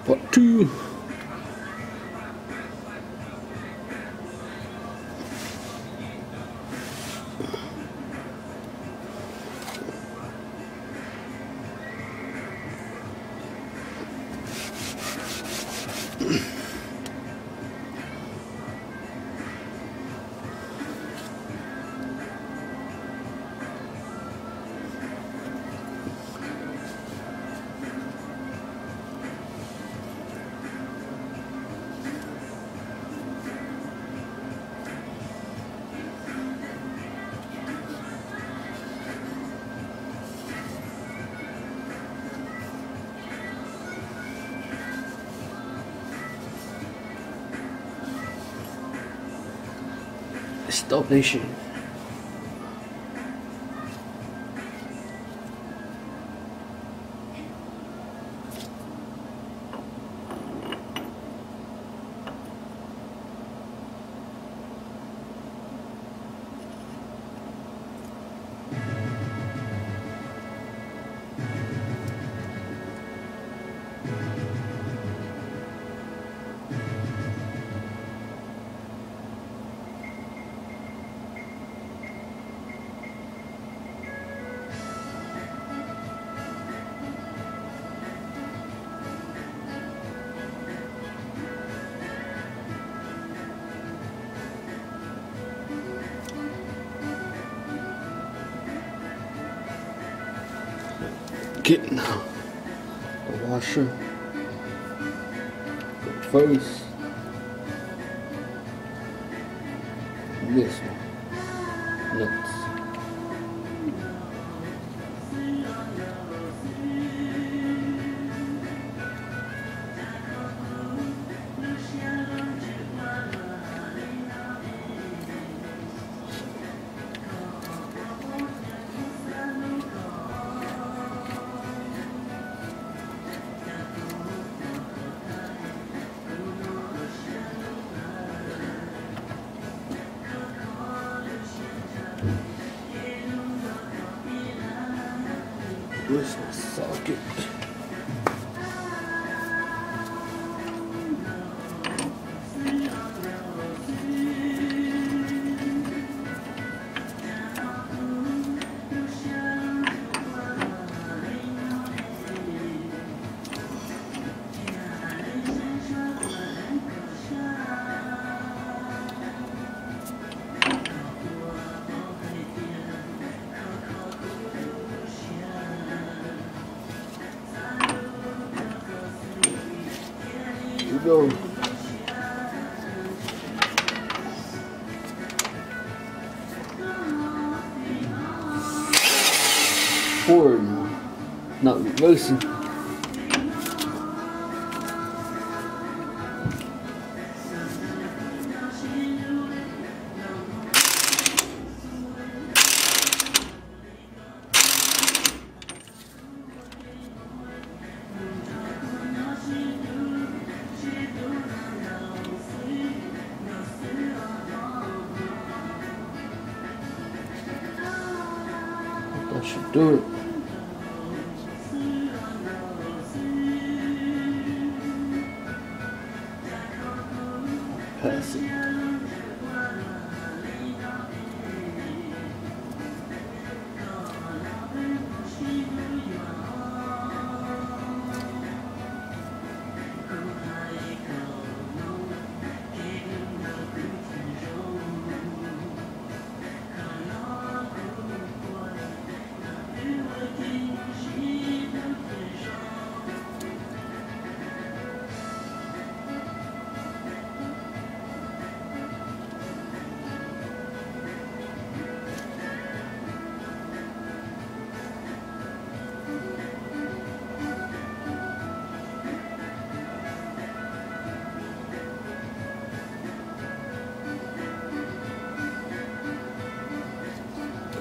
Part 2. Stop Nation. Getting the washer first. This one next. Where's my socket? Go. Forward now, not reversing. I should do it. Pass it.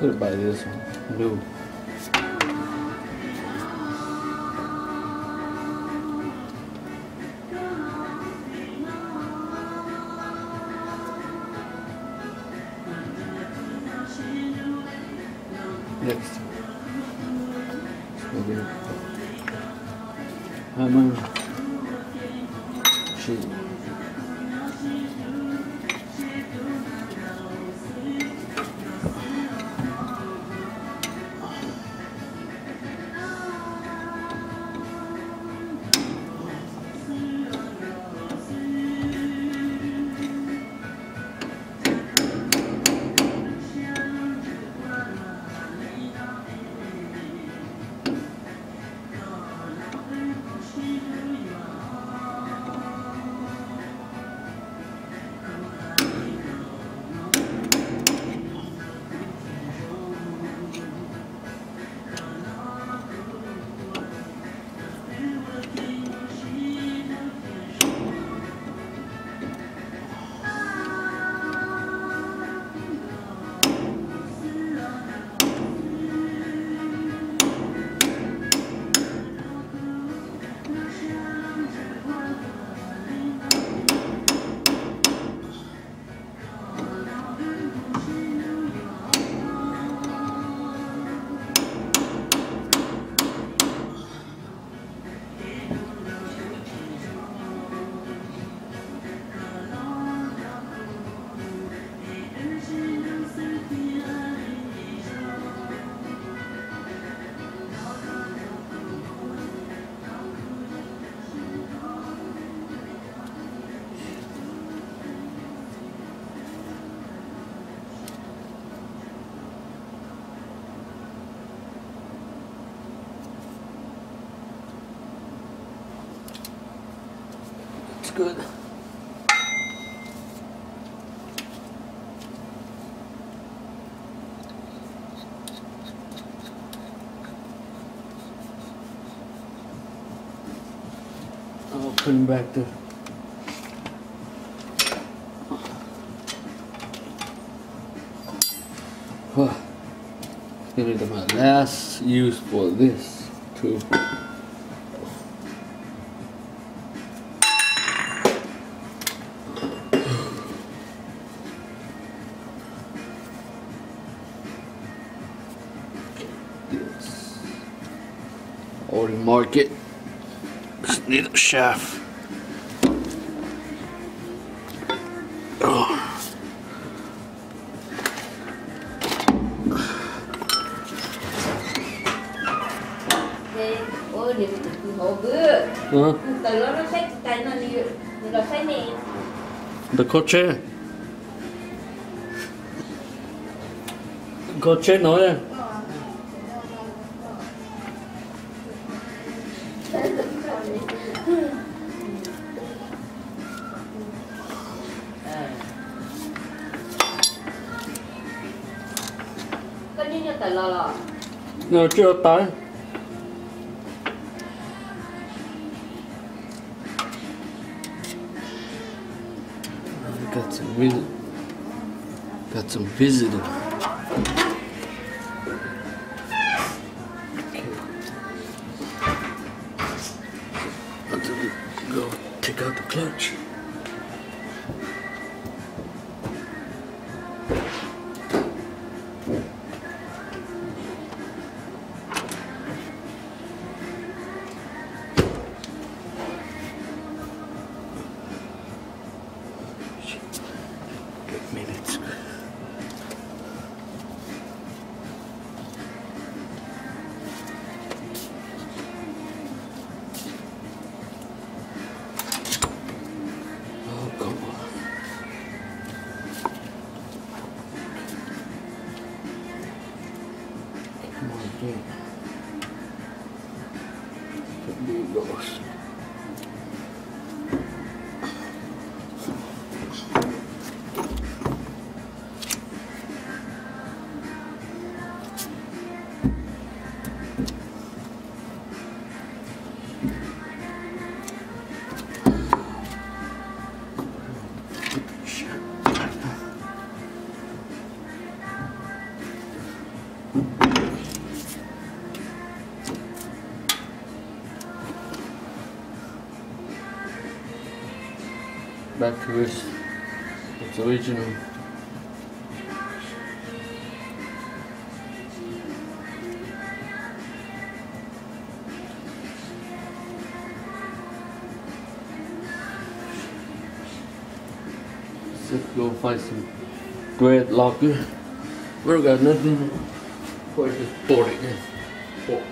Could buy this one. No. Next. Hammer. machine. It's good. I'll put him back there. Gonna be my last use for this too. This. Already mark it. Just need a shaft. The coche. Coche nói à? Nó chưa tới. Got some visiting. Okay. Until we go take out the clutch. Minutes. Oh, come on. Come on, dude. There it goes. Back to its original. Let's go find some bread locker. We got nothing. Where's this board again? Board.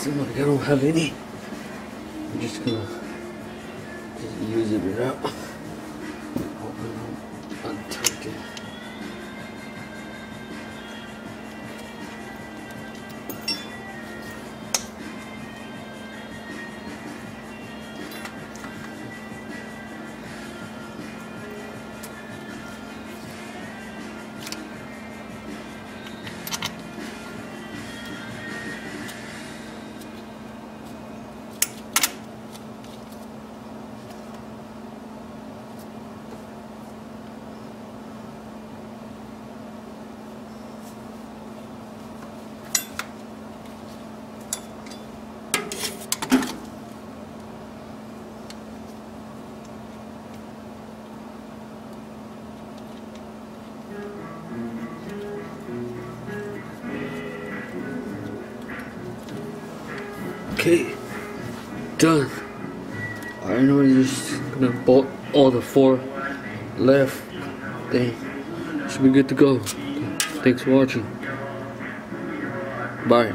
Seems like I don't have any. I'm just gonna use it without untucking. Okay, done. I know you're just gonna bolt all the 4 left. Dang, should be good to go. Thanks for watching. Bye.